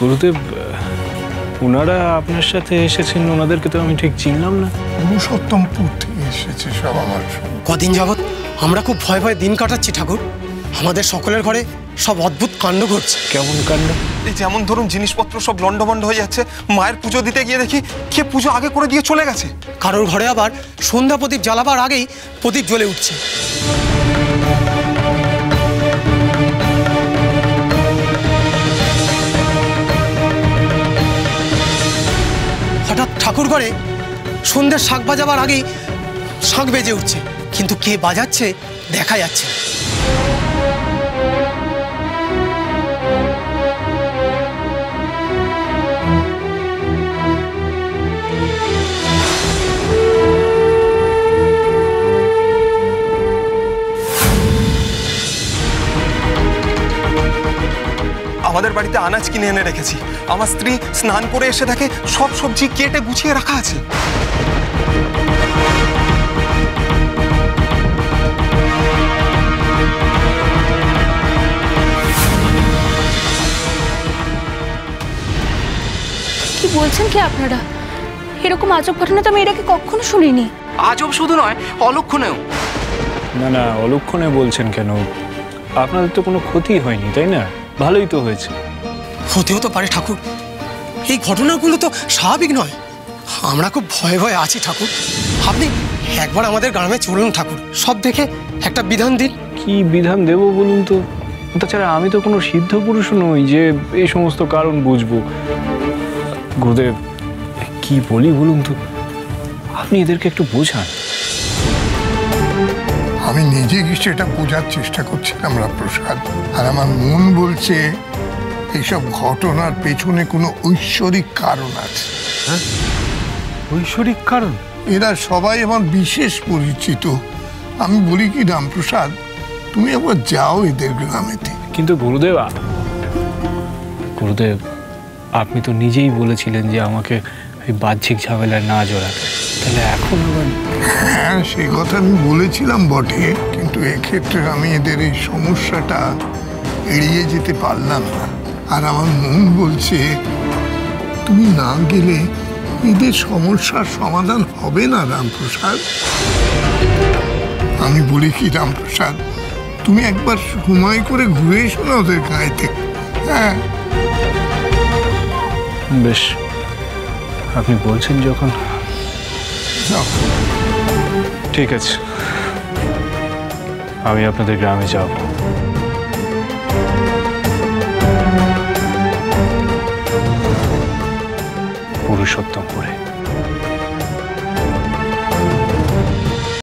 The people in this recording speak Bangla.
গুরুদেব, ওনারা আপনার সাথে এসেছেন, ওনাদেরকে তো আমি ঠিক চিনলাম না। পুরুষোত্তমপুর থেকে এসেছে সব আমার। কদিন যাবৎ আমরা খুব ভয় ভয়ে দিন কাটাচ্ছি ঠাকুর। আমাদের সকলের ঘরে সব অদ্ভুত কাণ্ড ঘটছে। কেমন কাণ্ড? এই যেমন ধরুন জিনিসপত্র সব লন্ডভন্ড হয়ে যাচ্ছে, মায়ের পুজো দিতে গিয়ে দেখি কে পুজো আগে করে দিয়ে চলে গেছে। কারোর ঘরে আবার সন্ধ্যা প্রদীপ জ্বালাবার আগেই প্রদীপ জ্বলে উঠছে। হঠাৎ ঠাকুর ঘরে সন্ধ্যের শাঁখ বাজাবার আগেই শাঁখ বেজে উঠছে, কিন্তু কে বাজাচ্ছে দেখা যাচ্ছে না। আমাদের বাড়িতে আনাজ কিনে এনে রেখেছি, আমার স্ত্রী স্নান করে এসে দেখে সব সবজি কেটে গুছিয়ে রাখা আছে। কি বলছেন কি আপনারা? এরকম আজব ঘটনা তো আমি এর আগে কখনো শুনিনি। আজব শুধু নয়, অলক্ষণেও। না না, অলক্ষণে বলছেন কেন? আপনাদের তো কোনো ক্ষতি হয়নি, তাই না? ভালোই তো হয়েছে। হতেও তো পারে ঠাকুর, এই ঘটনাগুলো তো স্বাভাবিক নয়। আমরা খুব ভয়ে ভয়ে আছি ঠাকুর। আপনি একবার আমাদের গ্রামে চলুন ঠাকুর, সব দেখে একটা বিধান দিন। কি বিধান দেব বলুন তো? তাছাড়া আমি তো কোনো সিদ্ধ পুরুষ নই যে এই সমস্ত কারণ বুঝবো। গুরুদেব, কি বলি বলুন তো? আপনি এদেরকে একটু বোঝান। আমি নিজে সেটা বোঝার চেষ্টা করছিলাম রামপ্রসাদ, আর আমার মন বলছে এইসব ঘটনার পেছনে কোনো ঐশ্বরিক কারণ আছে। হ্যাঁ, ঐশ্বরিক কারণ? এরা সবাই আমার বিশেষ পরিচিত। আমি বলি কি রামপ্রসাদ, তুমি একবার যাও এদের গ্রামেতে। কিন্তু গুরুদেব, গুরুদেব আপনি তো নিজেই বলেছিলেন যে আমাকে ওই বাহ্যিক ঝামেলায় না জড়াতে, তাহলে এখন আবার? হ্যাঁ, সে কথা আমি বলেছিলাম বটে, কিন্তু এক্ষেত্রে আমি এদের এই সমস্যাটা এড়িয়ে যেতে পারলাম না। আর আমার মন বলছে তুমি না গেলে এদের সমস্যার সমাধান হবে না রামপ্রসাদ। আমি বলি কি রামপ্রসাদ, তুমি একবার সময় করে ঘুরে এসো না ওদের গাঁয়েতে। হ্যাঁ বেশ, আপনি বলছেন যখন, ঠিক আছে, আমি আপনাদের গ্রামে যাব। পুরুষোত্তমপুরে।